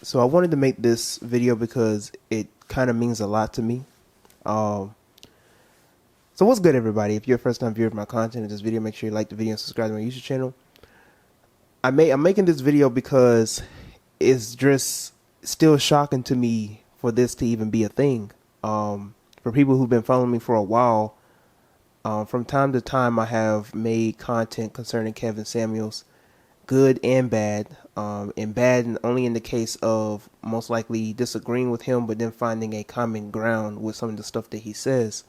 So I wanted to make this video because it kind of means a lot to me. Um, so what's good, everybody? If you're a first-time viewer of my content in this video, make sure you like the video and subscribe to my YouTube channel. I'm making this video because it's just still shocking to me for this to even be a thing. For people who've been following me for a while, from time to time I have made content concerning Kevin Samuels, good and bad. And bad only in the case of most likely disagreeing with him, but then finding a common ground with some of the stuff that he says.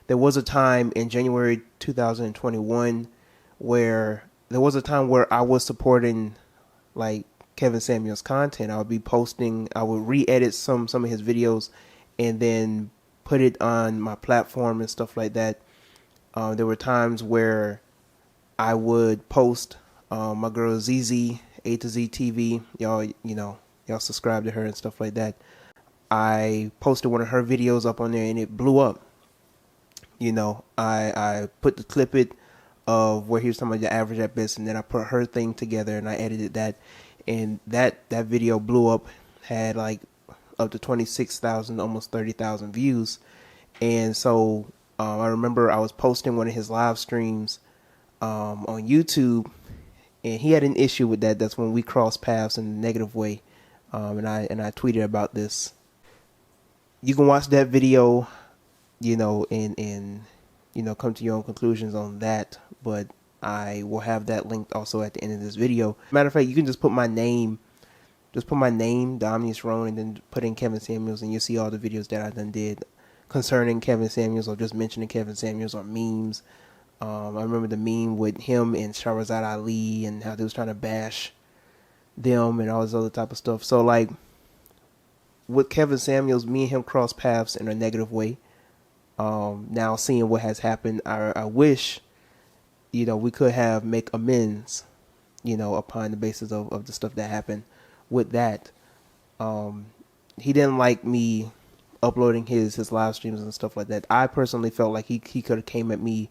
There was a time in January 2021 where I was supporting like Kevin Samuels content. I would be posting, I would re-edit some of his videos and then put it on my platform and stuff like that. There were times where I would post my girl ZZ, A to Z TV. Y'all subscribe to her and stuff like that. I posted one of her videos up on there and it blew up. I put the clip of where he was talking about the average at best, and then I put her thing together and I edited that, and that video blew up, had like up to 26,000, almost 30,000 views. And so I remember I was posting one of his live streams on YouTube, and he had an issue with that. That's when we crossed paths in a negative way, and I tweeted about this. You can watch that video, and come to your own conclusions on that. But I will have that linked also at the end of this video. Matter of fact, you can just put my name, Dominius Roan, and then put in Kevin Samuels, and you'll see all the videos that I done did concerning Kevin Samuels, or just mentioning Kevin Samuels, or memes. I remember the meme with him and Shahrazad Ali and how they was trying to bash them and all this other type of stuff. So like with Kevin Samuels, me and him crossed paths in a negative way. Now seeing what has happened, I wish, we could have make amends, upon the basis of the stuff that happened with that. He didn't like me uploading his live streams and stuff like that. I personally felt like he could have came at me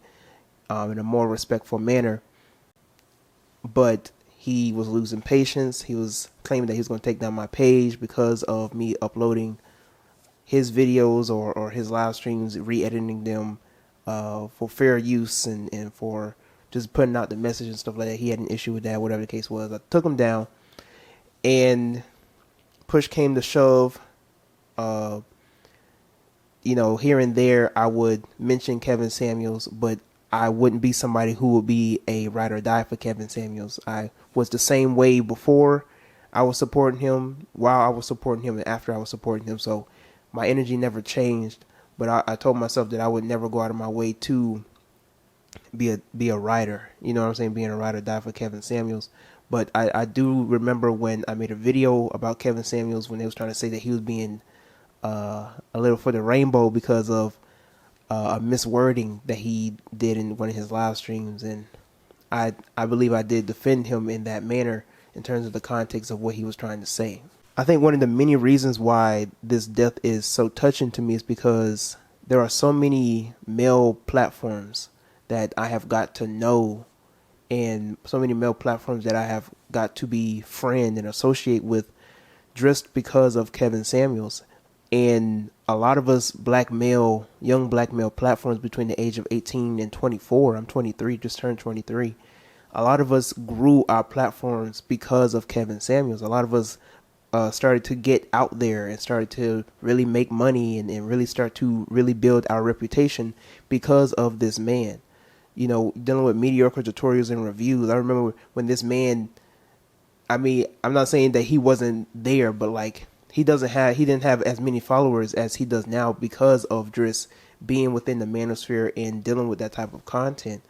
in a more respectful manner, but he was losing patience. He was claiming that he was going to take down my page because of me uploading his videos or his live streams, re-editing them for fair use and for just putting out the message and stuff like that. He had an issue with that, whatever the case was. I took him down, and push came to shove. Here and there I would mention Kevin Samuels, but I wouldn't be somebody who would be a ride or die for Kevin Samuels. I was the same way before I was supporting him, while I was supporting him, and after I was supporting him. So my energy never changed, but I told myself that I would never go out of my way to be a rider. You know what I'm saying? Being a ride or die for Kevin Samuels. But I do remember when I made a video about Kevin Samuels when they was trying to say that he was being a little for the rainbow because of a miswording that he did in one of his live streams, and I believe I did defend him in that manner in terms of the context of what he was trying to say. I think one of the many reasons why this death is so touching to me is because there are so many male platforms that I have got to know, and so many male platforms that I have got to be friend and associate with just because of Kevin Samuels. And a lot of us young black male platforms between the age of 18 and 24, I'm 23, just turned 23. A lot of us grew our platforms because of Kevin Samuels. A lot of us started to get out there and started to really make money and really start to really build our reputation because of this man. Dealing with mediocre tutorials and reviews. I remember when this man, I'm not saying that he wasn't there, but like, he didn't have as many followers as he does now because of just being within the Manosphere and dealing with that type of content,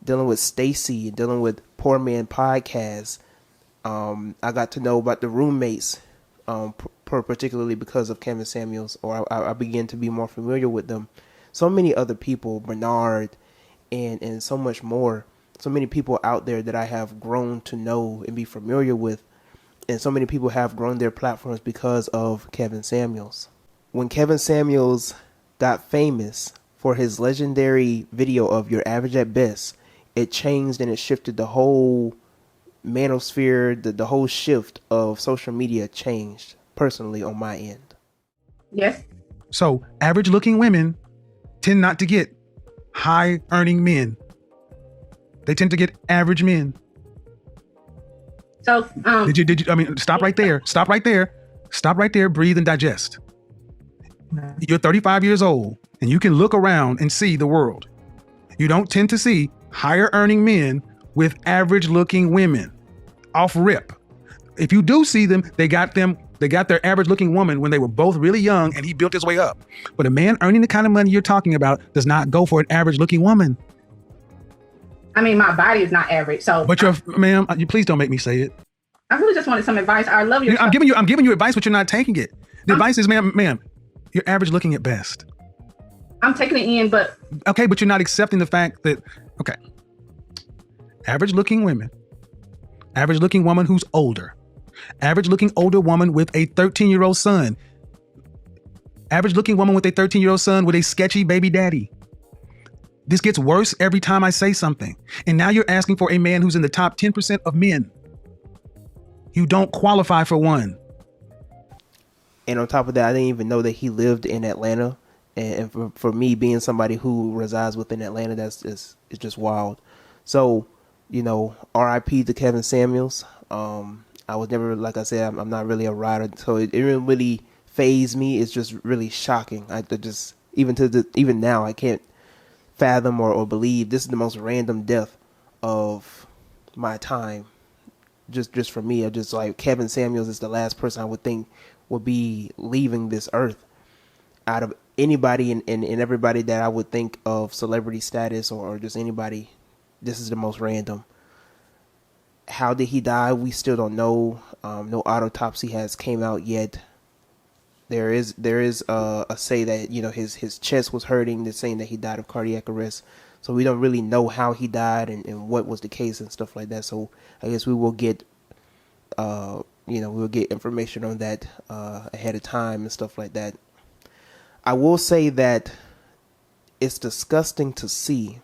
dealing with Stacy, dealing with Poor Man Podcast. I got to know about the roommates, particularly because of Kevin Samuels, or I began to be more familiar with them. So many other people, Bernard, and so much more. So many people out there that I have grown to know and be familiar with. And so many people have grown their platforms because of Kevin Samuels. When Kevin Samuels got famous for his legendary video of Your Average at Best, it changed and it shifted the whole Manosphere, the whole shift of social media changed personally on my end. Yes. So average looking women tend not to get high earning men. They tend to get average men. So I mean, stop right there. Stop right there. Breathe and digest. You're 35 years old and you can look around and see the world. You don't tend to see higher earning men with average looking women off rip. If you do see them, they got their average looking woman when they were both really young and he built his way up. But a man earning the kind of money you're talking about does not go for an average looking woman. I mean, my body is not average. So, but ma'am, you please don't make me say it. I really just wanted some advice. I love your. I'm giving you advice, but you're not taking it. The advice is, ma'am, you're average looking at best. I'm taking it in, but okay, but you're not accepting the fact that average looking women, average looking woman who's older, average looking older woman with a 13-year-old son, average looking woman with a 13-year-old son with a sketchy baby daddy. This gets worse every time I say something. And now you're asking for a man who's in the top 10% of men. You don't qualify for one. And on top of that, I didn't even know that he lived in Atlanta. And for me, being somebody who resides within Atlanta, it's just wild. So, RIP to Kevin Samuels. I was never, like I said, I'm not really a rider. So it didn't really faze me. It's just really shocking. Even now, I can't fathom or believe this is the most random death of my time. Just for me, I just like Kevin Samuels is the last person I would think would be leaving this earth out of anybody and everybody that I would think of celebrity status or just anybody. This is the most random. How did he die? We still don't know. No autopsy has came out yet. There is a say that his chest was hurting. They're saying that he died of cardiac arrest. So we don't really know how he died and what was the case and stuff like that. So I guess we will get we'll get information on that ahead of time and stuff like that. I will say that it's disgusting to see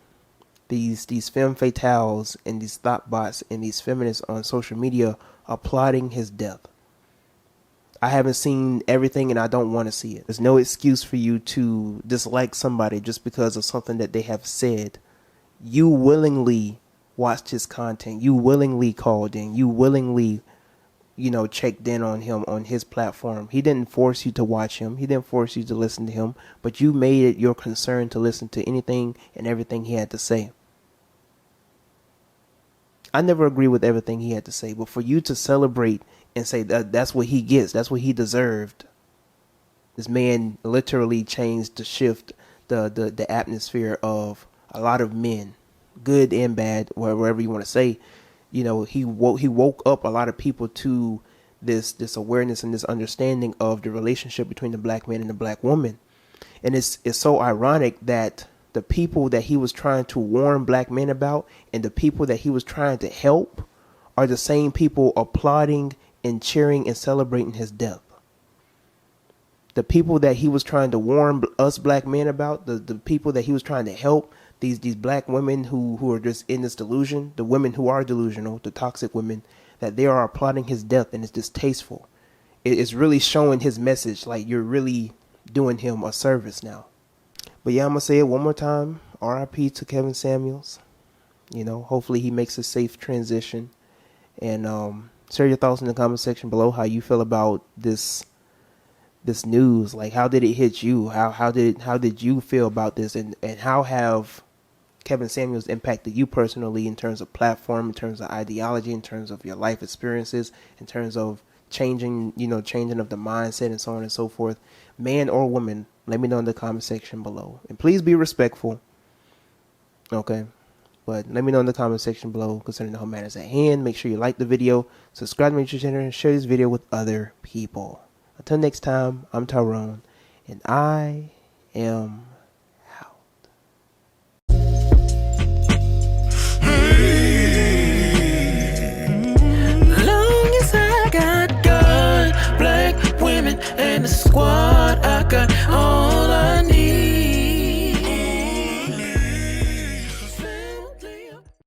these femme fatales and these thought bots and these feminists on social media applauding his death. I haven't seen everything and I don't want to see it. There's no excuse for you to dislike somebody just because of something that they have said. You willingly watched his content. You willingly called in. You willingly, checked in on him on his platform. He didn't force you to watch him. He didn't force you to listen to him. But you made it your concern to listen to anything and everything he had to say. I never agree with everything he had to say. But for you to celebrate and say that's what he gets, that's what he deserved. This man literally changed to shift the atmosphere of a lot of men, good and bad, wherever you want to say. He woke up a lot of people to this awareness and this understanding of the relationship between the black man and the black woman. And it's so ironic that the people that he was trying to warn black men about and the people that he was trying to help are the same people applauding and cheering and celebrating his death. The people that he was trying to warn us black men about, the people that he was trying to help, these black women who are just in this delusion, the women who are delusional, the toxic women, that they are applauding his death, and it's distasteful. It's really showing his message, like you're really doing him a service now. But yeah, I'm going to say it one more time. RIP to Kevin Samuels. Hopefully he makes a safe transition. And share your thoughts in the comment section below how you feel about this news. Like, how did it hit you? How did you feel about this? And how have Kevin Samuels impacted you personally in terms of platform, in terms of ideology, in terms of your life experiences, in terms of changing of the mindset and so on and so forth? Man or woman, let me know in the comment section below. And please be respectful. Okay? But let me know in the comment section below concerning the whole matters at hand. Make sure you like the video, subscribe to my YouTube channel, and share this video with other people. Until next time, I'm Tyrone, and I am